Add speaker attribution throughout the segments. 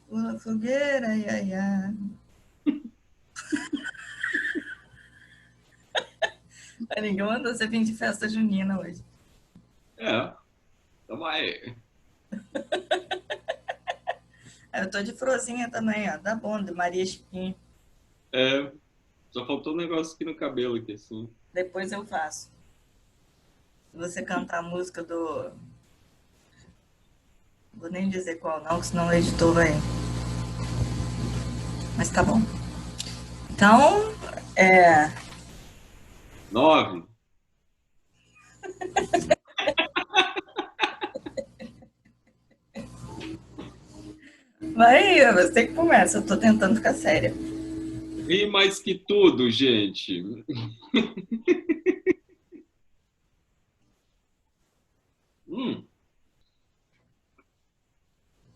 Speaker 1: Pula fogueira, ia, ia. Ninguém mandou você vir de festa junina hoje.
Speaker 2: Tamo aí.
Speaker 1: Eu tô de frozinha também, ó. Tá bom, de Maria Chiquinha.
Speaker 2: Só faltou um negócio aqui no cabelo, aqui, assim.
Speaker 1: Depois eu faço. Se você cantar a música do... Vou nem dizer qual não, senão o editor vai... Mas tá bom. Então,
Speaker 2: 9.
Speaker 1: vai, você que começa. Eu tô tentando ficar séria.
Speaker 2: Ri mais que tudo, gente.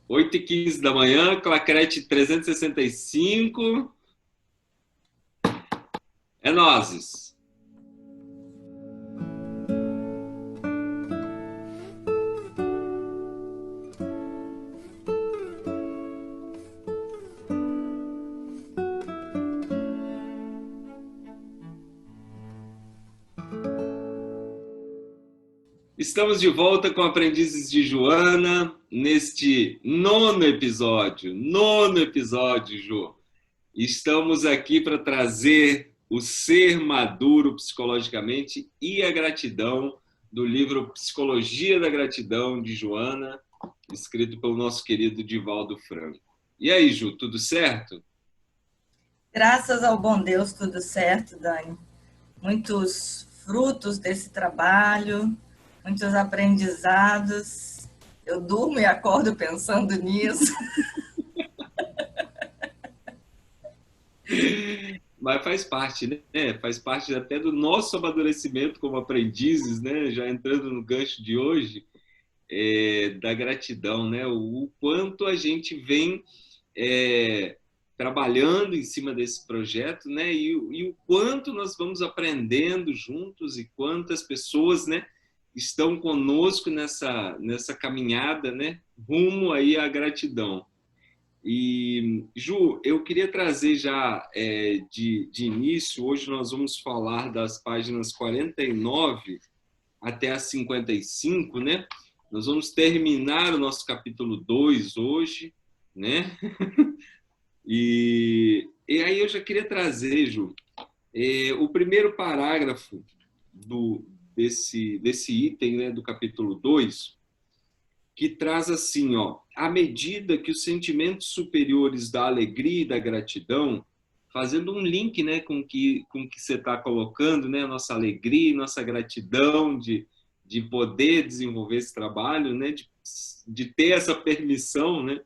Speaker 2: 8h15 da manhã, Claquete 365. É nozes. Estamos de volta com Aprendizes de Joana, neste nono episódio. Nono episódio, Ju. Estamos aqui para trazer o ser maduro psicologicamente e a gratidão do livro Psicologia da Gratidão, de Joana, escrito pelo nosso querido Divaldo Franco. E aí, Ju, tudo certo?
Speaker 1: Graças ao bom Deus, tudo certo, Dani. Muitos frutos desse trabalho, muitos aprendizados. Eu durmo e acordo pensando nisso.
Speaker 2: Mas faz parte, né? Faz parte até do nosso amadurecimento como aprendizes, né? Já entrando no gancho de hoje, da gratidão, né? O quanto a gente vem trabalhando em cima desse projeto, né? E o quanto nós vamos aprendendo juntos e quantas pessoas, né, estão conosco nessa caminhada, né? Rumo aí à gratidão. E, Ju, eu queria trazer já de início, hoje nós vamos falar das páginas 49 até a 55, né? Nós vamos terminar o nosso capítulo 2 hoje, né? E aí eu já queria trazer, Ju, o primeiro parágrafo desse item, né, do capítulo 2, que traz assim, ó: à medida que os sentimentos superiores da alegria e da gratidão, fazendo um link, né, com que você está colocando, né, nossa alegria e nossa gratidão de poder desenvolver esse trabalho, né, de ter essa permissão, né,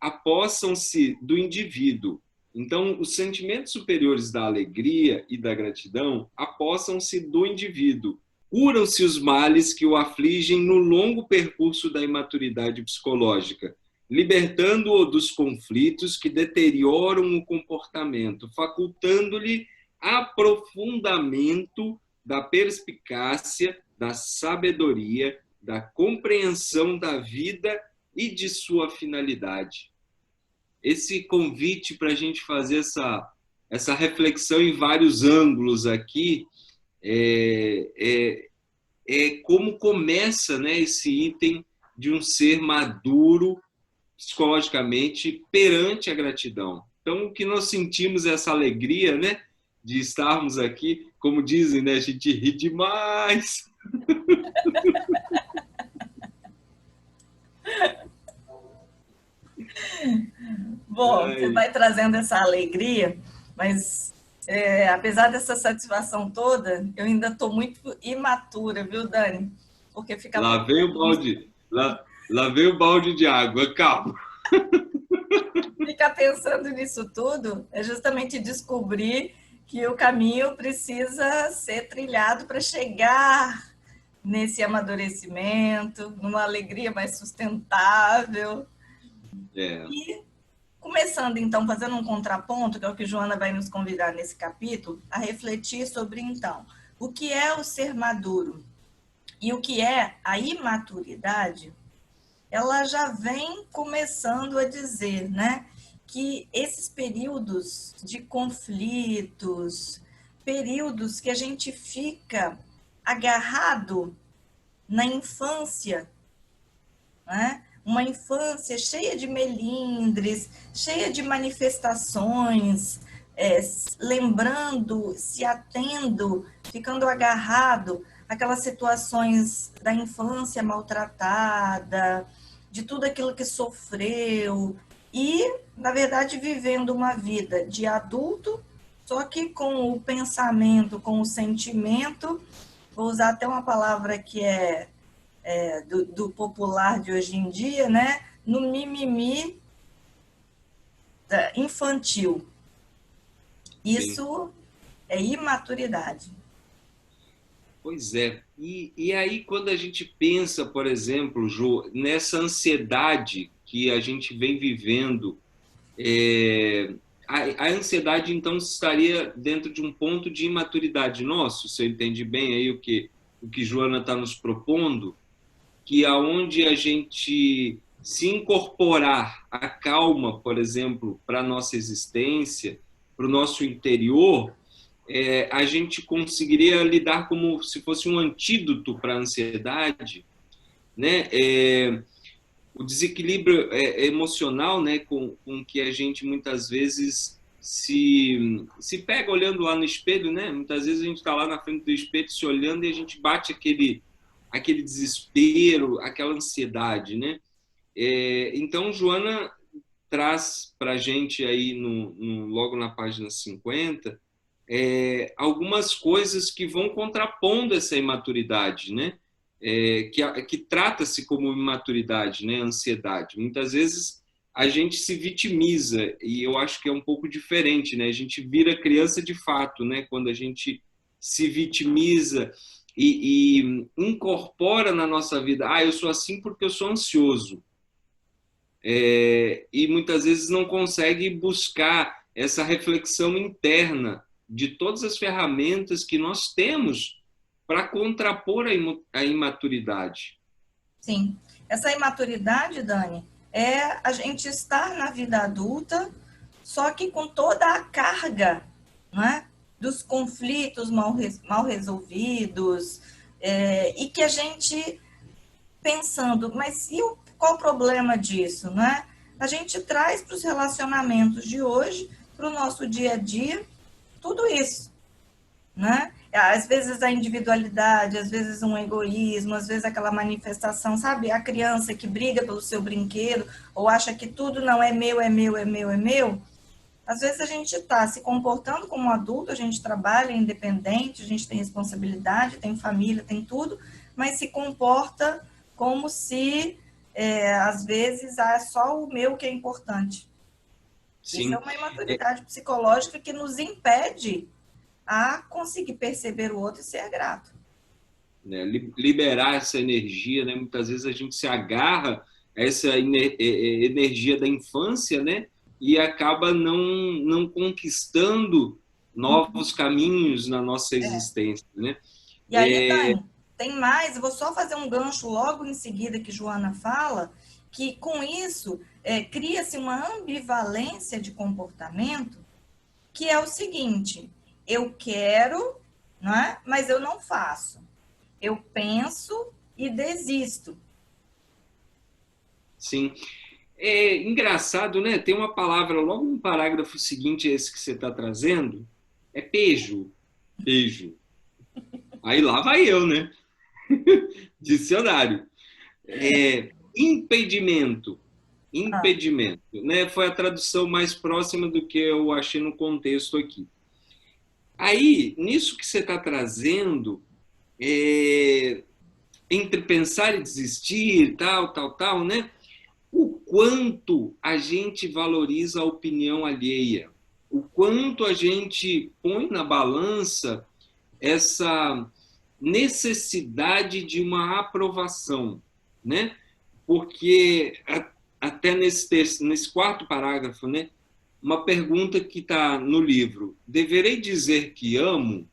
Speaker 2: apossam-se do indivíduo. Então, os sentimentos superiores da alegria e da gratidão apossam-se do indivíduo. Curam-se os males que o afligem no longo percurso da imaturidade psicológica, libertando-o dos conflitos que deterioram o comportamento, facultando-lhe aprofundamento da perspicácia, da sabedoria, da compreensão da vida e de sua finalidade. Esse convite para a gente fazer essa reflexão em vários ângulos aqui é como começa, né, esse item de um ser maduro psicologicamente perante a gratidão. Então, o que nós sentimos é essa alegria, né, de estarmos aqui, como dizem, né, a gente ri demais.
Speaker 1: Bom, você vai trazendo essa alegria, mas apesar dessa satisfação toda, eu ainda estou muito imatura, viu, Dani? Porque ficar
Speaker 2: Lá vem o balde, lá vem o balde de água, calma.
Speaker 1: Ficar pensando nisso tudo é justamente descobrir que o caminho precisa ser trilhado para chegar nesse amadurecimento, numa alegria mais sustentável. E começando, então, fazendo um contraponto, que é o que Joana vai nos convidar nesse capítulo, a refletir sobre, então, o que é o ser maduro e o que é a imaturidade. ela já vem começando a dizer, né, que esses períodos de conflitos, períodos que a gente fica agarrado na infância, né? Uma infância cheia de melindres, cheia de manifestações, lembrando, se atendo, ficando agarrado àquelas situações da infância maltratada, de tudo aquilo que sofreu, e, na verdade, vivendo uma vida de adulto, só que com o pensamento, com o sentimento, vou usar até uma palavra que do popular de hoje em dia, né? No mimimi infantil. Isso é imaturidade.
Speaker 2: Pois é. E aí, quando a gente pensa, por exemplo, Jô, nessa ansiedade que a gente vem vivendo, a ansiedade, então, estaria dentro de um ponto de imaturidade nosso, se eu entendi bem aí o que Joana está nos propondo, que aonde a gente se incorporar a calma, por exemplo, para a nossa existência, para o nosso interior, a gente conseguiria lidar como se fosse um antídoto para a ansiedade, né? O desequilíbrio emocional, né, com que a gente muitas vezes se pega olhando lá no espelho, né? Muitas vezes a gente está lá na frente do espelho se olhando e a gente bate aquele desespero, aquela ansiedade, né? Então, Joana traz para a gente aí logo na página 50 algumas coisas que vão contrapondo essa imaturidade, né? Que trata-se como imaturidade, né? Ansiedade. Muitas vezes a gente se vitimiza e eu acho que é um pouco diferente, né? A gente vira criança de fato, né? Quando a gente se vitimiza e incorpora na nossa vida, eu sou assim porque eu sou ansioso. E muitas vezes não consegue buscar essa reflexão interna de todas as ferramentas que nós temos para contrapor a imaturidade.
Speaker 1: Sim. Essa imaturidade, Dani, é a gente estar na vida adulta, só que com toda a carga, né, dos conflitos mal resolvidos, e que a gente pensando, mas qual o problema disso, né? A gente traz para os relacionamentos de hoje, para o nosso dia a dia, tudo isso, né? Às vezes a individualidade, às vezes um egoísmo, às vezes aquela manifestação, sabe? A criança que briga pelo seu brinquedo ou acha que tudo não é meu, é meu, é meu, é meu. Às vezes a gente está se comportando como adulto, a gente trabalha independente, a gente tem responsabilidade, tem família, tem tudo, mas se comporta como se, às vezes, é só o meu que é importante.
Speaker 2: Sim.
Speaker 1: Isso é uma imaturidade psicológica que nos impede a conseguir perceber o outro e ser grato.
Speaker 2: Liberar essa energia, né? Muitas vezes a gente se agarra a essa energia da infância, né? E acaba não conquistando novos caminhos na nossa existência, né?
Speaker 1: E aí, Dani, tem mais, eu vou só fazer um gancho logo em seguida que Joana fala, que com isso cria-se uma ambivalência de comportamento, que é o seguinte, eu quero, não é? Mas eu não faço. Eu penso e desisto.
Speaker 2: Sim. É engraçado, né? Tem uma palavra logo no parágrafo seguinte, esse que você está trazendo, é pejo. Pejo. Aí lá vai eu, né? Dicionário. Impedimento. Impedimento. Né? Foi a tradução mais próxima do que eu achei no contexto aqui. Aí, nisso que você está trazendo, entre pensar e desistir, tal, né? O quanto a gente valoriza a opinião alheia, o quanto a gente põe na balança essa necessidade de uma aprovação, né? Porque até nesse quarto parágrafo, né? Uma pergunta que está no livro: deverei dizer que amo?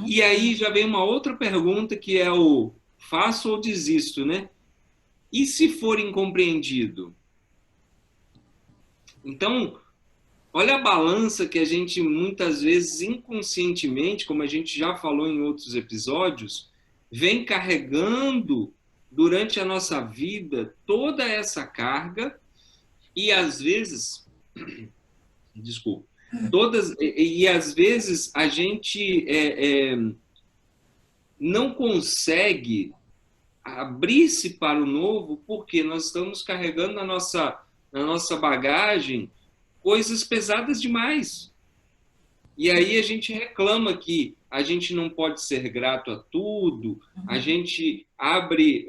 Speaker 2: E aí já vem uma outra pergunta que é o faço ou desisto, né? E se for incompreendido? Então, olha a balança que a gente muitas vezes inconscientemente, como a gente já falou em outros episódios, vem carregando durante a nossa vida toda essa carga e às vezes, desculpa, às vezes a gente não consegue abrir-se para o novo porque nós estamos carregando na nossa bagagem coisas pesadas demais. E aí a gente reclama que a gente não pode ser grato a tudo, a gente abre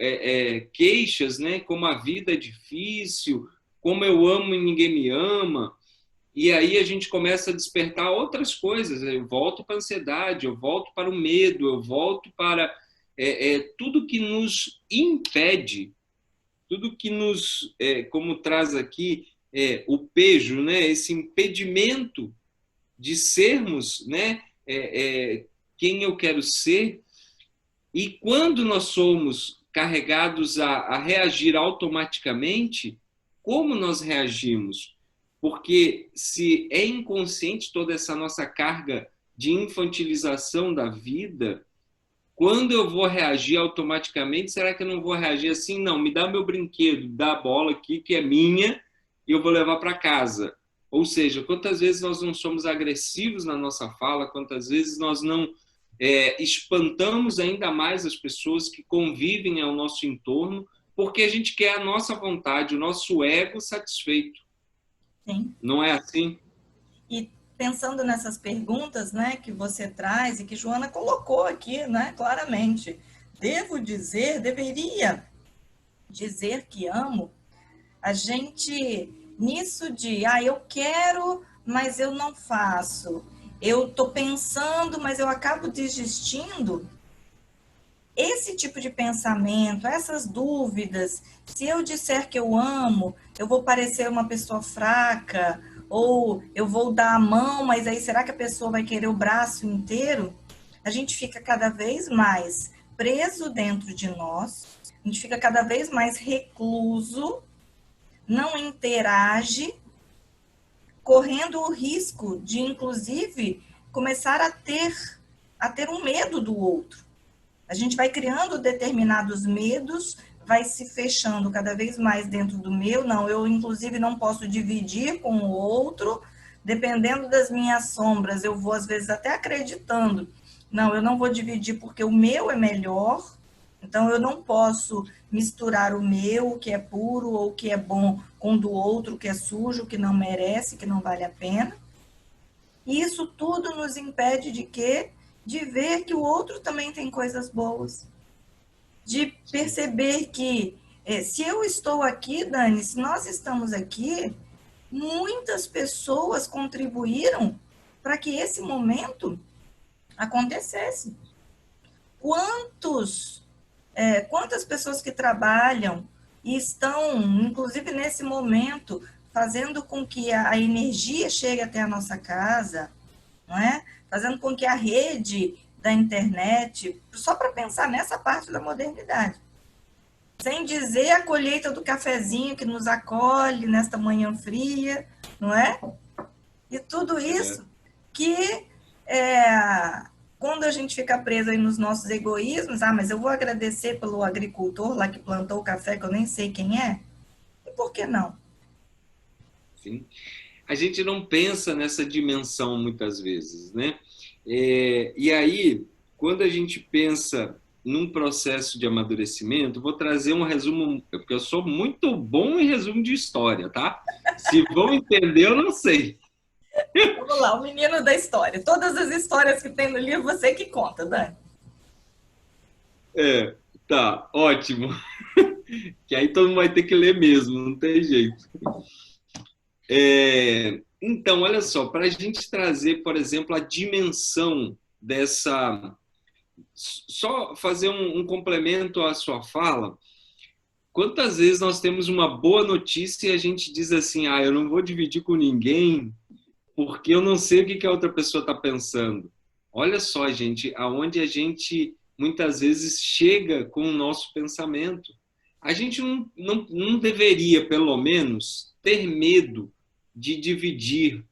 Speaker 2: queixas, né? Como a vida é difícil, como eu amo e ninguém me ama. E aí a gente começa a despertar outras coisas. Eu volto para a ansiedade, eu volto para o medo, eu volto para tudo que nos impede, tudo que nos, como traz aqui o pejo, né? Esse impedimento de sermos, né? Quem eu quero ser. E quando nós somos carregados a reagir automaticamente, como nós reagimos? Porque se é inconsciente toda essa nossa carga de infantilização da vida, quando eu vou reagir automaticamente, será que eu não vou reagir assim? Não, me dá meu brinquedo, dá a bola aqui que é minha e eu vou levar para casa. Ou seja, quantas vezes nós não somos agressivos na nossa fala, quantas vezes nós não espantamos ainda mais as pessoas que convivem ao nosso entorno, porque a gente quer a nossa vontade, o nosso ego satisfeito.
Speaker 1: Sim.
Speaker 2: Não é assim?
Speaker 1: E pensando nessas perguntas, né, que você traz e que Joana colocou aqui, né, claramente. Deveria dizer que amo. A gente, nisso de, eu quero, mas eu não faço. Eu estou pensando, mas eu acabo desistindo. Esse tipo de pensamento, essas dúvidas, se eu disser que eu amo, eu vou parecer uma pessoa fraca, ou eu vou dar a mão, mas aí será que a pessoa vai querer o braço inteiro? A gente fica cada vez mais preso dentro de nós, a gente fica cada vez mais recluso, não interage, correndo o risco de, inclusive, começar a ter um medo do outro. A gente vai criando determinados medos, vai se fechando cada vez mais dentro do meu. Não, eu, inclusive, não posso dividir com o outro, dependendo das minhas sombras. Eu vou, às vezes, até acreditando. Não, eu não vou dividir porque o meu é melhor. Então, eu não posso misturar o meu, o que é puro ou o que é bom, com o do outro, que é sujo, que não merece, que não vale a pena. E isso tudo nos impede de quê? De ver que o outro também tem coisas boas. De perceber que, se eu estou aqui, Dani, se nós estamos aqui, muitas pessoas contribuíram para que esse momento acontecesse. Quantas pessoas que trabalham e estão, inclusive nesse momento, fazendo com que a energia chegue até a nossa casa, não é? Fazendo com que a rede da internet, só para pensar nessa parte da modernidade, sem dizer a colheita do cafezinho que nos acolhe nesta manhã fria, não é? E tudo isso que, quando a gente fica preso aí nos nossos egoísmos, mas eu vou agradecer pelo agricultor lá que plantou o café, que eu nem sei quem é, e por que não?
Speaker 2: Sim. A gente não pensa nessa dimensão muitas vezes, né? E aí, quando a gente pensa num processo de amadurecimento, vou trazer um resumo, porque eu sou muito bom em resumo de história, tá? Se vão entender, eu não sei.
Speaker 1: Vamos lá, o menino da história. Todas as histórias que tem no livro, você que conta, Dani.
Speaker 2: Tá, ótimo. Que aí todo mundo vai ter que ler mesmo, não tem jeito. Então, olha só, para a gente trazer, por exemplo, a dimensão dessa... Só fazer um complemento à sua fala. Quantas vezes nós temos uma boa notícia e a gente diz assim, eu não vou dividir com ninguém porque eu não sei o que a outra pessoa está pensando. Olha só, gente, aonde a gente muitas vezes chega com o nosso pensamento. a gente não deveria, pelo menos, ter medo de dividir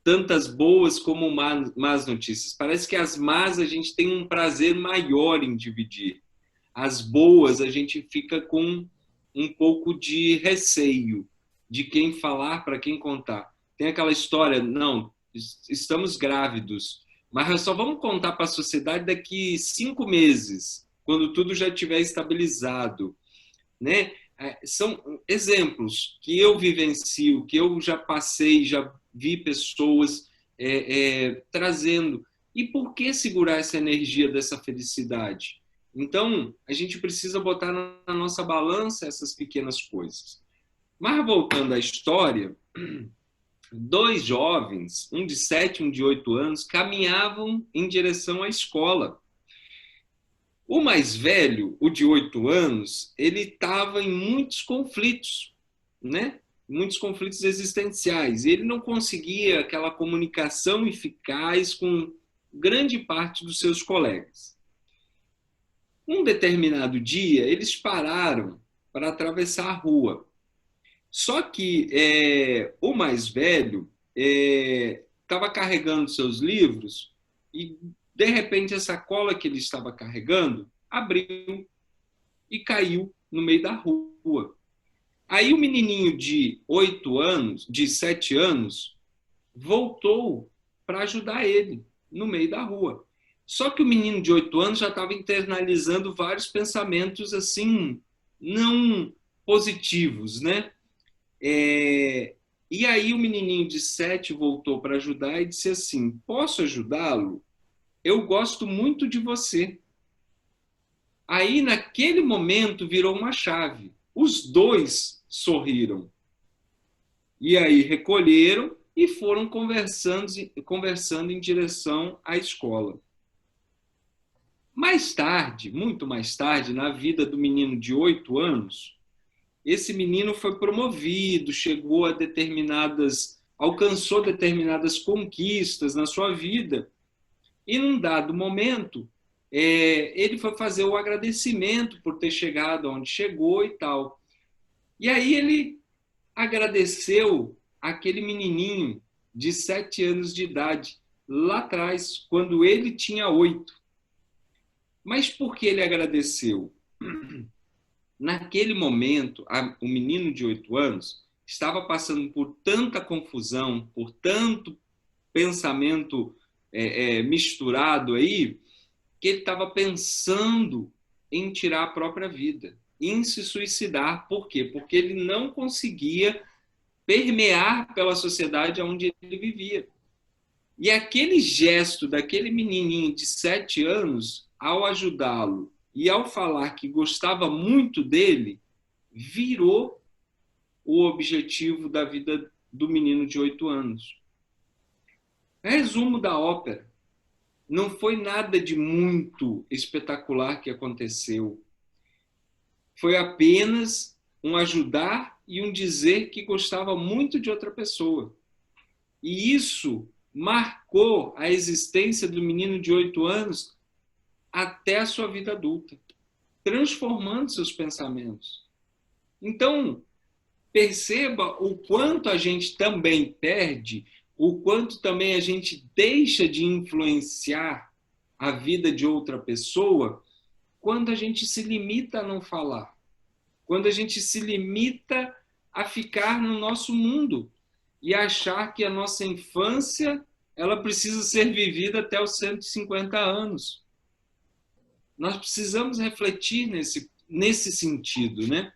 Speaker 2: tantas boas como más notícias. Parece que as más a gente tem um prazer maior em dividir. As boas a gente fica com um pouco de receio de quem falar, para quem contar. Tem aquela história, não, estamos grávidos, mas só vamos contar para a sociedade daqui 5 meses, quando tudo já estiver estabilizado, né? São exemplos que eu vivencio, que eu já passei, já vi pessoas trazendo. E por que segurar essa energia dessa felicidade? Então, a gente precisa botar na nossa balança essas pequenas coisas. Mas, voltando à história, 2 jovens, um de 7 e um de 8 anos, caminhavam em direção à escola. O mais velho, o de 8 anos, ele estava em muitos conflitos, né? Muitos conflitos existenciais. Ele não conseguia aquela comunicação eficaz com grande parte dos seus colegas. Um determinado dia, eles pararam para atravessar a rua. Só que o mais velho estava carregando seus livros e, de repente, a sacola que ele estava carregando abriu e caiu no meio da rua. Aí o menininho de 8 anos, de 7 anos, voltou para ajudar ele no meio da rua. Só que o menino de 8 anos já estava internalizando vários pensamentos assim, não positivos, né? E aí o menininho de 7 voltou para ajudar e disse assim: posso ajudá-lo? Eu gosto muito de você. Aí, naquele momento, virou uma chave. Os dois sorriram. E aí recolheram e foram conversando em direção à escola. Mais tarde, muito mais tarde, na vida do menino de 8 anos, esse menino foi promovido, alcançou determinadas conquistas na sua vida. E num dado momento, ele foi fazer o agradecimento por ter chegado onde chegou e tal. E aí ele agradeceu aquele menininho de 7 anos de idade, lá atrás, quando ele tinha 8. Mas por que ele agradeceu? Naquele momento, o menino de 8 anos estava passando por tanta confusão, por tanto pensamento misturado aí, que ele estava pensando em tirar a própria vida, em se suicidar. Por quê? Porque ele não conseguia permear pela sociedade onde ele vivia. E aquele gesto daquele menininho de 7 anos, ao ajudá-lo e ao falar que gostava muito dele, virou o objetivo da vida do menino de 8 anos. Resumo da ópera. Não foi nada de muito espetacular que aconteceu. Foi apenas um ajudar e um dizer que gostava muito de outra pessoa. E isso marcou a existência do menino de 8 anos até a sua vida adulta, transformando seus pensamentos. Então, perceba o quanto a gente também perde, o quanto também a gente deixa de influenciar a vida de outra pessoa quando a gente se limita a não falar, quando a gente se limita a ficar no nosso mundo e achar que a nossa infância ela precisa ser vivida até os 150 anos. Nós precisamos refletir nesse sentido, né?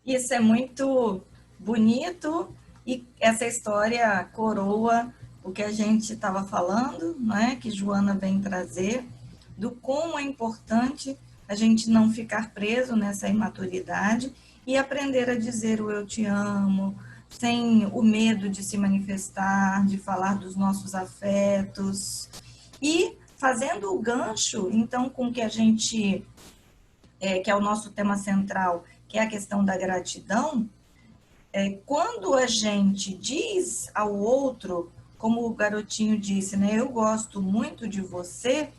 Speaker 1: Isso é muito bonito e essa história coroa o que a gente estava falando, né? Que Joana vem trazer, do como é importante a gente não ficar preso nessa imaturidade e aprender a dizer o eu te amo, sem o medo de se manifestar, de falar dos nossos afetos. E fazendo o gancho, então, com o que a gente, que é o nosso tema central, que é a questão da gratidão, quando a gente diz ao outro, como o garotinho disse, né, eu gosto muito de você,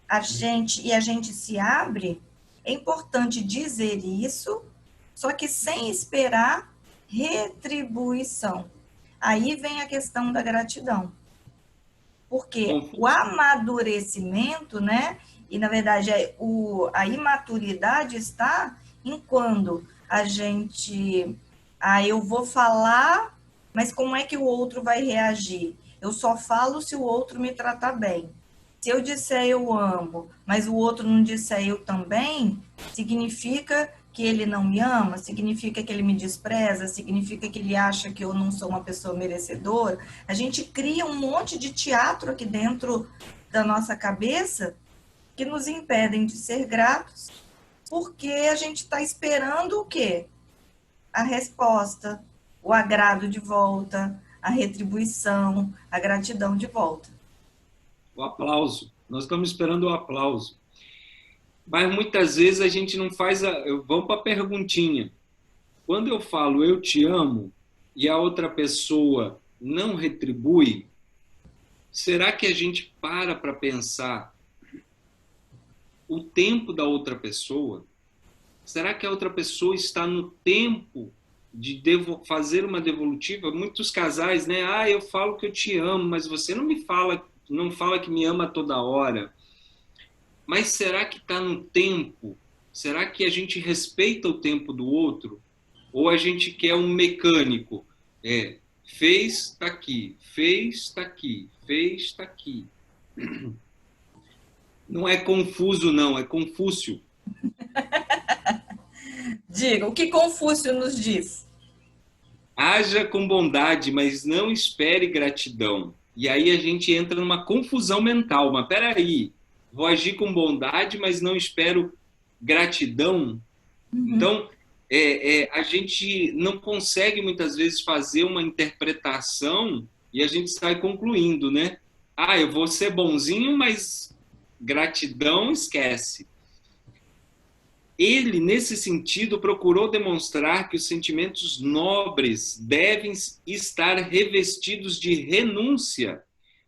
Speaker 1: a gente se abre, É importante dizer isso, só que sem esperar retribuição. Aí vem a questão da gratidão. Porque o
Speaker 2: Confúcio.
Speaker 1: amadurecimento, né? E na verdade a imaturidade está em quando a gente, eu vou falar, mas como é que o outro vai reagir? Eu só falo se o outro me tratar bem. Se eu disser eu amo, mas o outro não disser eu também, significa que ele não me ama, significa que ele me despreza, significa que ele acha que eu não sou uma pessoa merecedora. A gente cria um monte de teatro aqui dentro da nossa cabeça que nos impedem de ser gratos, porque a gente está esperando o quê? A resposta, o agrado de volta, a retribuição, a gratidão de volta.
Speaker 2: O aplauso. Nós estamos esperando o aplauso. Mas muitas vezes a gente não faz Vamos para a perguntinha. Quando eu falo eu te amo e a outra pessoa não retribui, será que a gente para pensar o tempo da outra pessoa? Será que a outra pessoa está no tempo de fazer uma devolutiva? Muitos casais, né? Eu falo que eu te amo, mas você não fala que me ama toda hora. Mas será que está no tempo? Será que a gente respeita o tempo do outro? Ou a gente quer um mecânico? Fez, está aqui, fez, está aqui, fez, está aqui. Não é confuso, não, é Confúcio.
Speaker 1: Diga, o que Confúcio nos diz?
Speaker 2: Haja com bondade, mas não espere gratidão. E aí a gente entra numa confusão mental. Mas peraí, vou agir com bondade, mas não espero gratidão. Então, a gente não consegue muitas vezes fazer uma interpretação e a gente sai concluindo, né? Eu vou ser bonzinho, mas gratidão esquece. Ele, nesse sentido, procurou demonstrar que os sentimentos nobres devem estar revestidos de renúncia,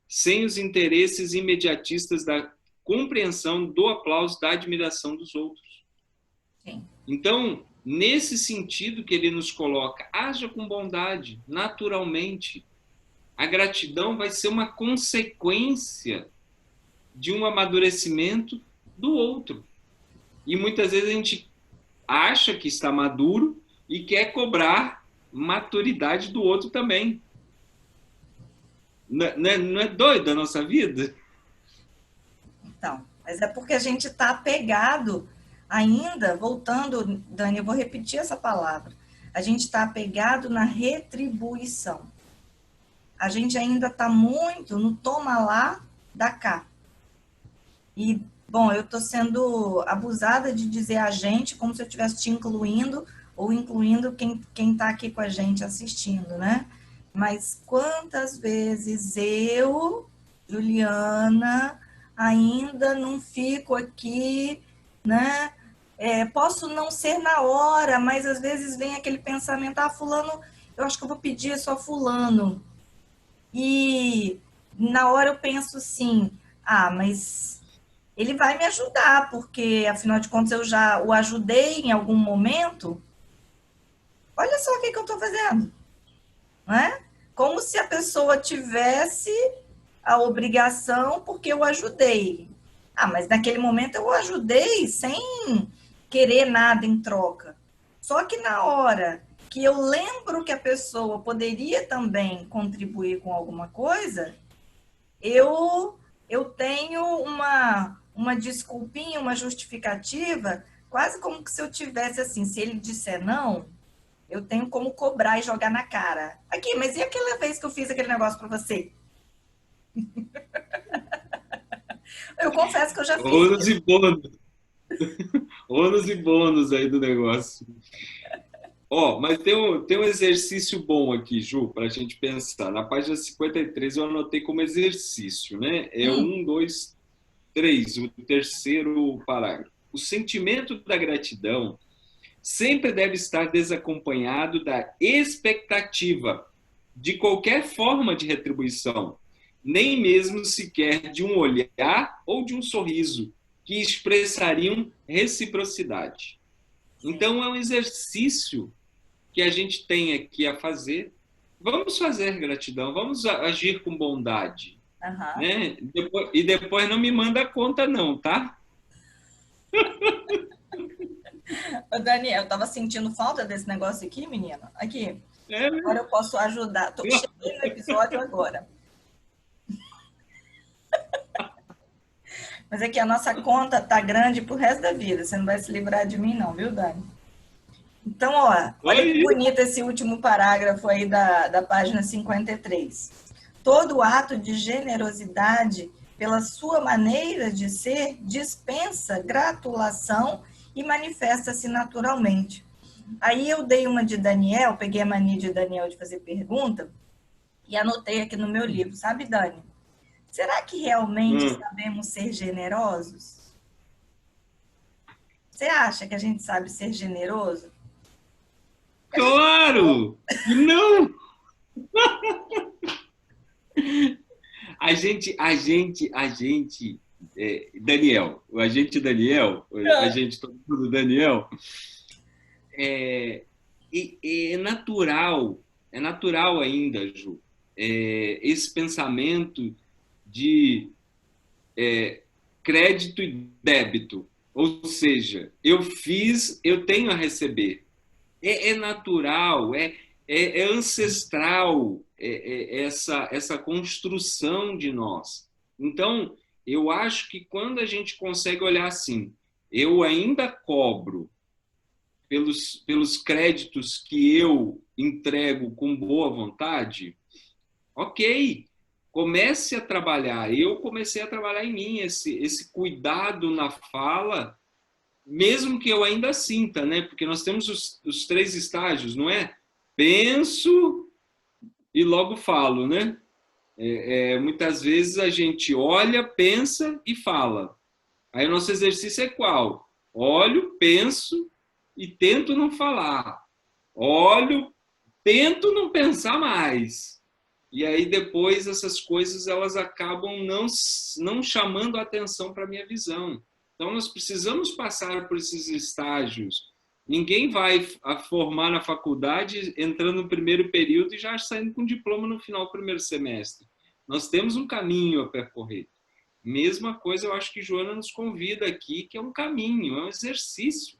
Speaker 2: sem os interesses imediatistas da compreensão, do aplauso, da admiração dos outros.
Speaker 1: Sim.
Speaker 2: Então, nesse sentido que ele nos coloca, haja com bondade, naturalmente. A gratidão vai ser uma consequência de um amadurecimento do outro. E muitas vezes a gente acha que está maduro e quer cobrar maturidade do outro também. Não é doido a nossa vida?
Speaker 1: Então, mas é porque a gente está apegado ainda, voltando, Dani, eu vou repetir essa palavra. A gente está apegado na retribuição. A gente ainda está muito no toma lá, dá cá. E, bom, eu estou sendo abusada de dizer a gente como se eu estivesse te incluindo ou incluindo quem está aqui com a gente assistindo, né? Mas quantas vezes eu, Juliana, ainda não fico aqui, né? Posso não ser na hora, mas às vezes vem aquele pensamento, fulano, eu acho que eu vou pedir só fulano. E na hora eu penso assim, mas ele vai me ajudar, porque afinal de contas eu já o ajudei em algum momento. Olha só o que eu estou fazendo, não é? Como se a pessoa tivesse a obrigação porque eu ajudei. Mas naquele momento eu ajudei sem querer nada em troca. Só que na hora que eu lembro que a pessoa poderia também contribuir com alguma coisa, eu tenho uma desculpinha, uma justificativa, quase como que se eu tivesse assim, se ele disser não, eu tenho como cobrar e jogar na cara. Aqui, mas e aquela vez que eu fiz aquele negócio para você? Eu confesso que eu já fiz.
Speaker 2: Ônus e bônus. Ônus e bônus aí do negócio. Mas tem um exercício bom aqui, Ju, para a gente pensar. Na página 53 eu anotei como exercício, né? 1, 2, 3, o terceiro parágrafo. O sentimento da gratidão sempre deve estar desacompanhado da expectativa de qualquer forma de retribuição, nem mesmo sequer de um olhar ou de um sorriso. que expressariam reciprocidade. Então, é um exercício que a gente tem aqui a fazer. Vamos fazer gratidão, vamos agir com bondade.
Speaker 1: Uhum.
Speaker 2: Né? E depois não me manda a conta não, tá?
Speaker 1: Ô, Daniel, eu tava sentindo falta desse negócio aqui, menina. Aqui, agora eu posso ajudar. Cheguei no episódio agora. Mas aqui a nossa conta tá grande pro resto da vida. Você não vai se livrar de mim não, viu, Dani? Então, ó, olha que bonito esse último parágrafo aí da página 53. Todo ato de generosidade, pela sua maneira de ser, dispensa gratulação e manifesta-se naturalmente. Aí eu dei uma de Daniel, peguei a mania de Daniel de fazer pergunta e anotei aqui no meu livro, sabe, Dani? Será que realmente sabemos ser generosos? Você acha que a gente sabe ser generoso?
Speaker 2: Claro! Não! Daniel, o agente Daniel, a gente todo mundo Daniel, é natural ainda, Ju, esse pensamento de crédito e débito, ou seja, eu fiz, eu tenho a receber. É natural, é ancestral essa construção de nós. Então, eu acho que quando a gente consegue olhar assim, eu ainda cobro pelos créditos que eu entrego com boa vontade, ok, comece a trabalhar. Eu comecei a trabalhar em mim esse cuidado na fala, mesmo que eu ainda sinta, né? Porque nós temos os 3 estágios, não é? Penso e logo falo, né? Muitas vezes a gente olha, pensa e fala. Aí o nosso exercício é qual? Olho, penso e tento não falar. Olho, tento não pensar mais. E aí depois essas coisas elas acabam não chamando a atenção para a minha visão. Então nós precisamos passar por esses estágios. Ninguém vai formar na faculdade entrando no primeiro período e já saindo com diploma no final do primeiro semestre. Nós temos um caminho a percorrer. Mesma coisa eu acho que Joana nos convida aqui, que é um caminho, é um exercício.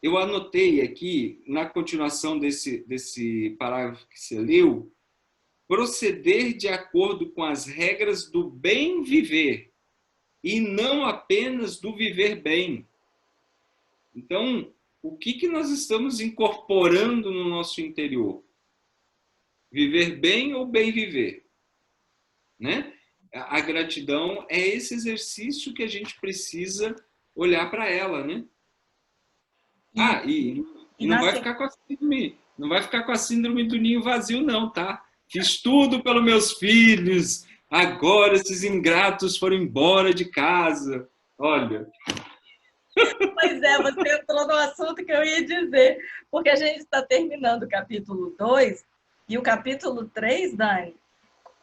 Speaker 2: Eu anotei aqui, na continuação desse parágrafo que você leu, proceder de acordo com as regras do bem viver e não apenas do viver bem. Então, o que nós estamos incorporando no nosso interior? Viver bem ou bem viver? Né? A gratidão é esse exercício que a gente precisa olhar para ela, né? E não vai ficar com a síndrome, não vai ficar com a síndrome do ninho vazio, não, tá? Fiz tudo pelos meus filhos, agora esses ingratos foram embora de casa. Olha.
Speaker 1: Pois é, você entrou no assunto que eu ia dizer, porque a gente está terminando o capítulo 2 e o capítulo 3, Dani,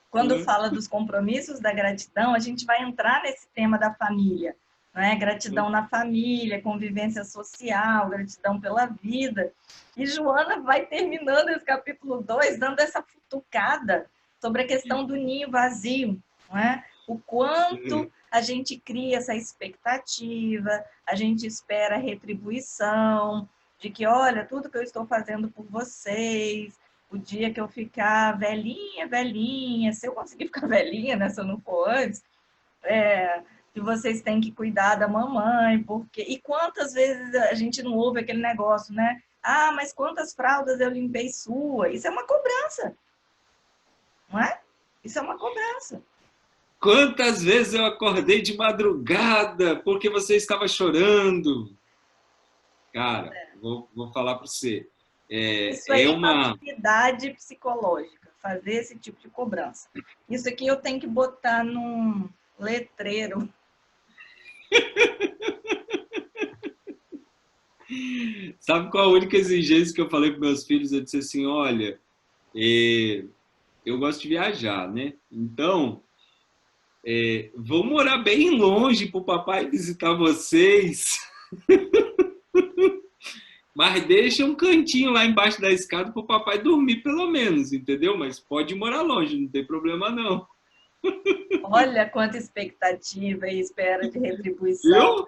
Speaker 1: quando fala dos compromissos da gratidão, a gente vai entrar nesse tema da família. Né? Gratidão na família, convivência social, gratidão pela vida. E Joana vai terminando esse capítulo 2, dando essa futucada sobre a questão do ninho vazio. Né? O quanto a gente cria essa expectativa, a gente espera retribuição, de que, olha, tudo que eu estou fazendo por vocês, o dia que eu ficar velhinha, se eu conseguir ficar velhinha, né, se eu não for antes, que vocês têm que cuidar da mamãe, porque... E quantas vezes a gente não ouve aquele negócio, né? Ah, mas quantas fraldas eu limpei sua? Isso é uma cobrança, não é? Isso é uma cobrança.
Speaker 2: Quantas vezes eu acordei de madrugada porque você estava chorando? Cara, vou falar para você.
Speaker 1: Isso aí é uma atividade psicológica, fazer esse tipo de cobrança. Isso aqui eu tenho que botar num letreiro.
Speaker 2: Sabe qual a única exigência que eu falei para meus filhos? Eu disse assim, olha, eu gosto de viajar, né? Então, Vou morar bem longe para o papai visitar vocês, mas deixa um cantinho lá embaixo da escada para o papai dormir pelo menos, entendeu? Mas pode morar longe, não tem problema não.
Speaker 1: Olha quanta expectativa e espera de retribuição.
Speaker 2: Viu?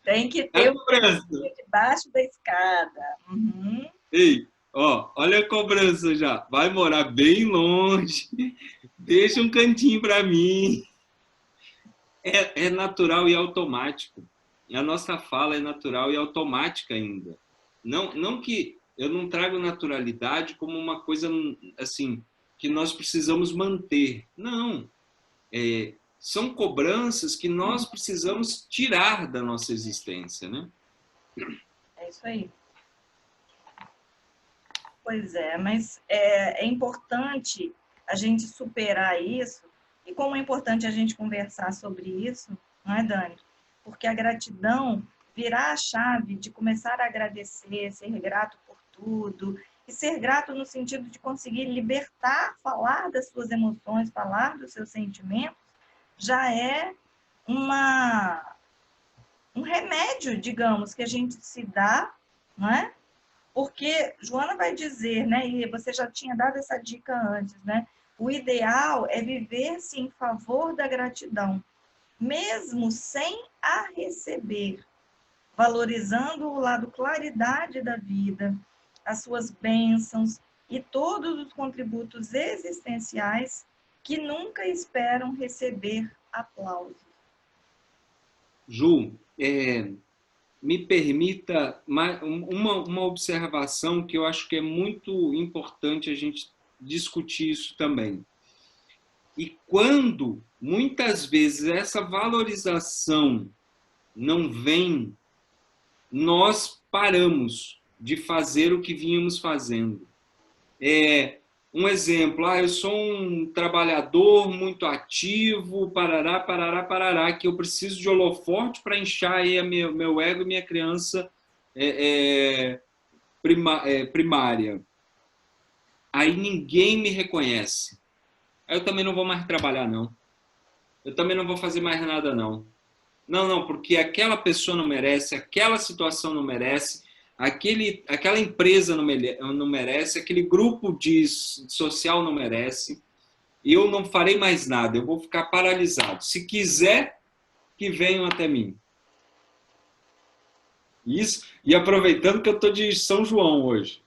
Speaker 1: Tem que
Speaker 2: É
Speaker 1: ter um
Speaker 2: cobrança.
Speaker 1: cantinho debaixo da escada. Uhum.
Speaker 2: Ei, ó, olha a cobrança já. Vai morar bem longe, deixa um cantinho para mim. É natural e automático. A nossa fala é natural e automática ainda. Não que eu não trago naturalidade como uma coisa assim que nós precisamos manter. Não. São cobranças que nós precisamos tirar da nossa existência, né?
Speaker 1: É isso aí. Pois é, mas é importante a gente superar isso. E como é importante a gente conversar sobre isso, não é, Dani? Porque a gratidão virá a chave de começar a agradecer, ser grato por tudo, e ser grato no sentido de conseguir libertar, falar das suas emoções, falar dos seus sentimentos, já é um remédio, digamos, que a gente se dá, não é? Porque Joana vai dizer, né, e você já tinha dado essa dica antes, né? O ideal é viver-se em favor da gratidão, mesmo sem a receber, valorizando o lado claridade da vida, as suas bênçãos e todos os contributos existenciais que nunca esperam receber aplausos.
Speaker 2: Ju, me permita uma observação que eu acho que é muito importante a gente discutir isso também. E quando, muitas vezes, essa valorização não vem, nós paramos de fazer o que vínhamos fazendo. Um exemplo, eu sou um trabalhador muito ativo, parará, parará, parará, que eu preciso de holofote para inchar aí meu ego e minha criança primária. Aí ninguém me reconhece. Aí eu também não vou mais trabalhar, não. Eu também não vou fazer mais nada, não. Não, porque aquela pessoa não merece, aquela situação não merece, aquela empresa não merece, aquele grupo social não merece, e eu não farei mais nada, eu vou ficar paralisado. Se quiser, que venham até mim. Isso, e aproveitando que eu estou de São João hoje.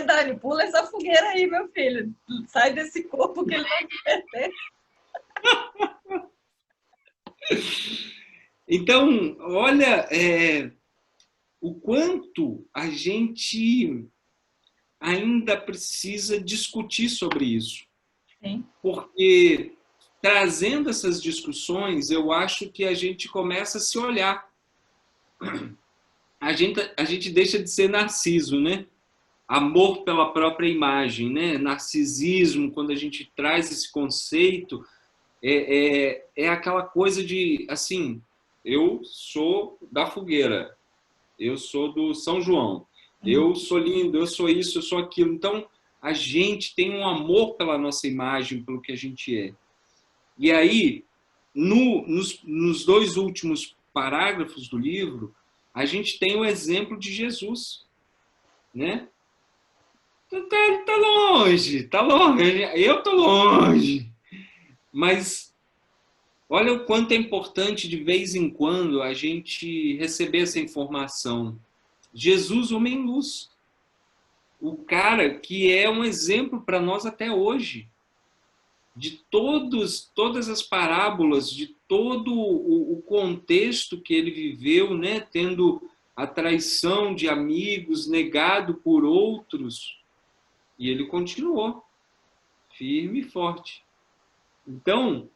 Speaker 1: Dani, pula essa fogueira aí, meu filho. Sai desse corpo que ele não te pertence.
Speaker 2: Então, olha o quanto a gente ainda precisa discutir sobre isso.
Speaker 1: Sim.
Speaker 2: Porque trazendo essas discussões, eu acho que a gente começa a se olhar. A gente deixa de ser narciso, né? Amor pela própria imagem, né? Narcisismo, quando a gente traz esse conceito, é aquela coisa de, assim, eu sou da fogueira, eu sou do São João, eu sou lindo, eu sou isso, eu sou aquilo. Então, a gente tem um amor pela nossa imagem, pelo que a gente é. E aí, nos dois últimos parágrafos do livro, a gente tem o exemplo de Jesus, né? Tá longe, eu tô longe. Mas olha o quanto é importante, de vez em quando, a gente receber essa informação. Jesus, homem-luz. O cara que é um exemplo para nós até hoje. De todas as parábolas, de todo o contexto que ele viveu, né? Tendo a traição de amigos, negado por outros. E ele continuou, firme e forte. Então,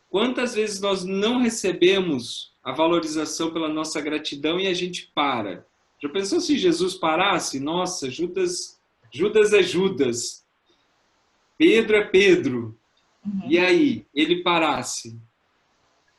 Speaker 2: quantas vezes nós não recebemos a valorização pela nossa gratidão e a gente para? Já pensou se Jesus parasse? Nossa, Judas é Judas, Pedro é Pedro. E aí, ele parasse?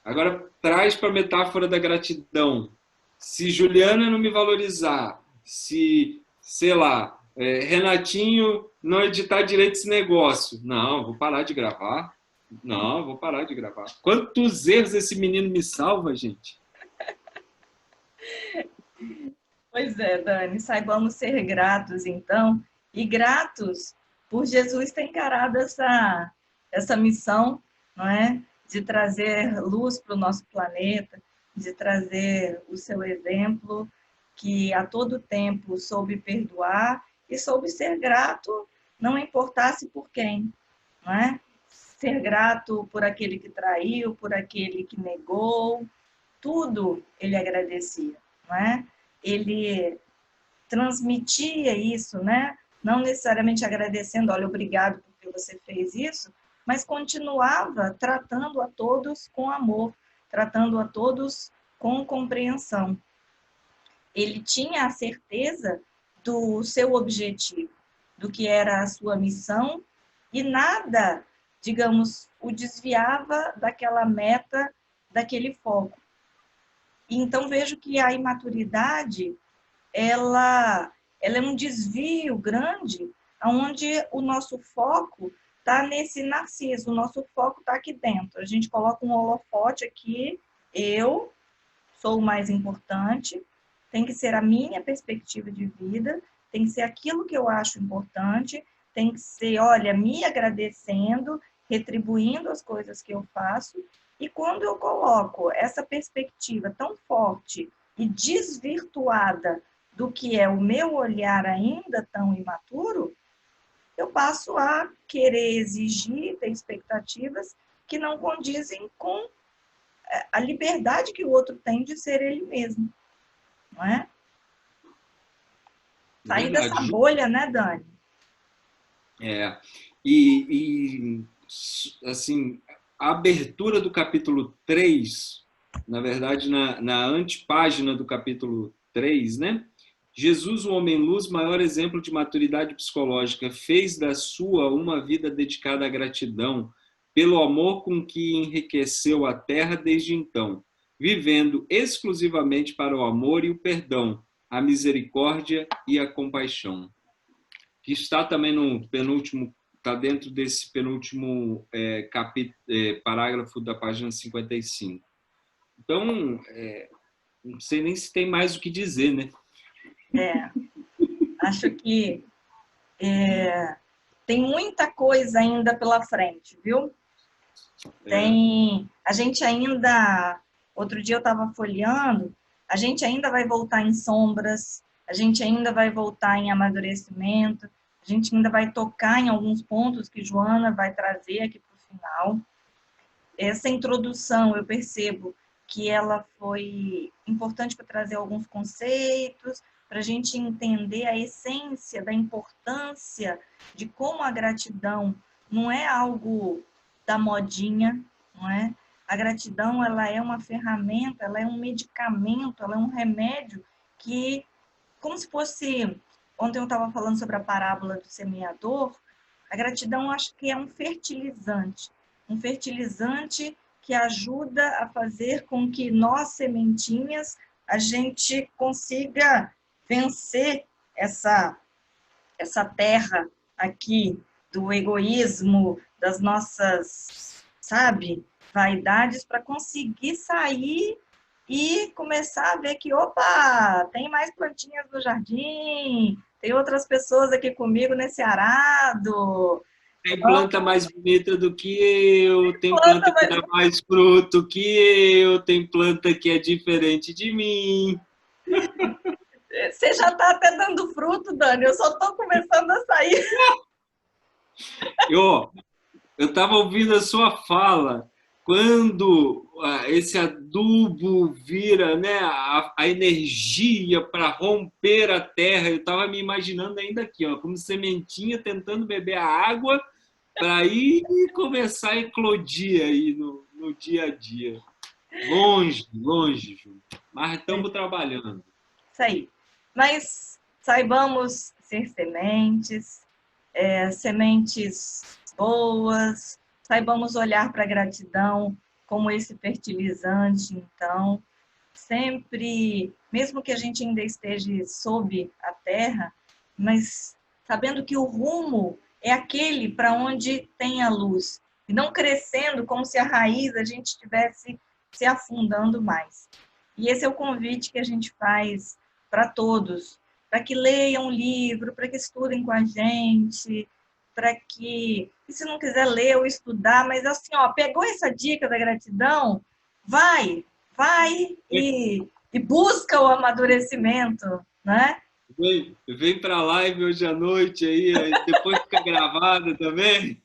Speaker 2: Agora, traz para a metáfora da gratidão. Se Juliana não me valorizar, se, sei lá, Renatinho não editar direito esse negócio, não, vou parar de gravar. Não, vou parar de gravar. Quantos erros esse menino me salva, gente?
Speaker 1: Pois é, Dani, saibamos ser gratos, então, e gratos por Jesus ter encarado essa missão, não é? De trazer luz para o nosso planeta, de trazer o seu exemplo, que a todo tempo soube perdoar e soube ser grato, não importasse por quem, não é? Ser grato por aquele que traiu, por aquele que negou, tudo ele agradecia, não é? Ele transmitia isso, né? Não necessariamente agradecendo, olha, obrigado porque você fez isso, mas continuava tratando a todos com amor, tratando a todos com compreensão. Ele tinha a certeza do seu objetivo, do que era a sua missão, e nada, digamos, o desviava daquela meta, daquele foco. E então vejo que a imaturidade ela é um desvio grande, onde o nosso foco está nesse narciso, o nosso foco está aqui dentro. A gente coloca um holofote aqui, eu sou o mais importante, tem que ser a minha perspectiva de vida, tem que ser aquilo que eu acho importante, tem que ser, olha, me agradecendo, retribuindo as coisas que eu faço, e quando eu coloco essa perspectiva tão forte e desvirtuada do que é o meu olhar ainda tão imaturo, eu passo a querer exigir, ter expectativas que não condizem com a liberdade que o outro tem de ser ele mesmo, não é? Sair dessa
Speaker 2: Verdade.
Speaker 1: bolha, né, Dani?
Speaker 2: É, e, assim, a abertura do capítulo 3, na verdade, na antepágina do capítulo 3, né? Jesus, o homem-luz, maior exemplo de maturidade psicológica, fez da sua uma vida dedicada à gratidão, pelo amor com que enriqueceu a terra desde então, vivendo exclusivamente para o amor e o perdão, a misericórdia e a compaixão. Que está também no penúltimo, está dentro desse penúltimo parágrafo da página 55. Então, não sei nem se tem mais o que dizer, né?
Speaker 1: Acho que tem muita coisa ainda pela frente, viu? A gente ainda, outro dia eu estava folheando, a gente ainda vai voltar em sombras, a gente ainda vai voltar em amadurecimento, a gente ainda vai tocar em alguns pontos que Joana vai trazer aqui para o final. Essa introdução, eu percebo que ela foi importante para trazer alguns conceitos, para a gente entender a essência da importância de como a gratidão não é algo da modinha, não é? A gratidão, ela é uma ferramenta, ela é um medicamento, ela é um remédio que, como se fosse... Ontem eu estava falando sobre a parábola do semeador, a gratidão acho que é um fertilizante que ajuda a fazer com que nós, sementinhas, a gente consiga vencer essa terra aqui do egoísmo, das nossas, sabe, vaidades, para conseguir sair e começar a ver que, opa, tem mais plantinhas no jardim, tem outras pessoas aqui comigo nesse arado.
Speaker 2: Tem planta mais bonita do que eu, tem
Speaker 1: Planta
Speaker 2: planta que dá mais fruto que eu, tem planta que é diferente de mim.
Speaker 1: Você já está até dando fruto, Dani, eu só estou começando a sair.
Speaker 2: Eu estava ouvindo a sua fala, quando esse adubo vira, né, a energia para romper a terra, eu estava me imaginando ainda aqui, ó, como sementinha tentando beber a água para ir começar a eclodir aí no dia a dia. Longe, longe, Ju. Mas estamos trabalhando.
Speaker 1: Isso aí. Mas saibamos ser sementes boas, saibamos olhar para a gratidão como esse fertilizante, então, sempre, mesmo que a gente ainda esteja sob a terra, mas sabendo que o rumo é aquele para onde tem a luz. e não crescendo como se a raiz a gente estivesse se afundando mais. E esse é o convite que a gente faz para todos, para que leiam um livro, para que estudem com a gente, para que, e se não quiser ler ou estudar, mas assim, ó, pegou essa dica da gratidão, vai e busca o amadurecimento, né?
Speaker 2: Vem para a live hoje à noite aí depois fica gravada também.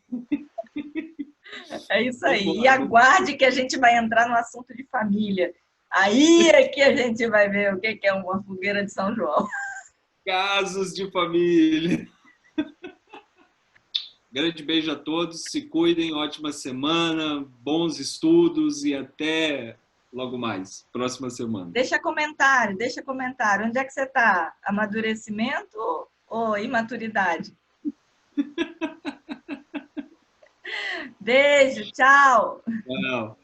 Speaker 1: É isso aí. E aguarde que a gente vai entrar no assunto de família. Aí é que a gente vai ver o que é uma fogueira de São João.
Speaker 2: Casos de família. Grande beijo a todos, se cuidem, ótima semana, bons estudos e até logo mais, próxima semana.
Speaker 1: Deixa comentário. Onde é que você está? Amadurecimento ou imaturidade? Beijo, tchau.
Speaker 2: Tchau.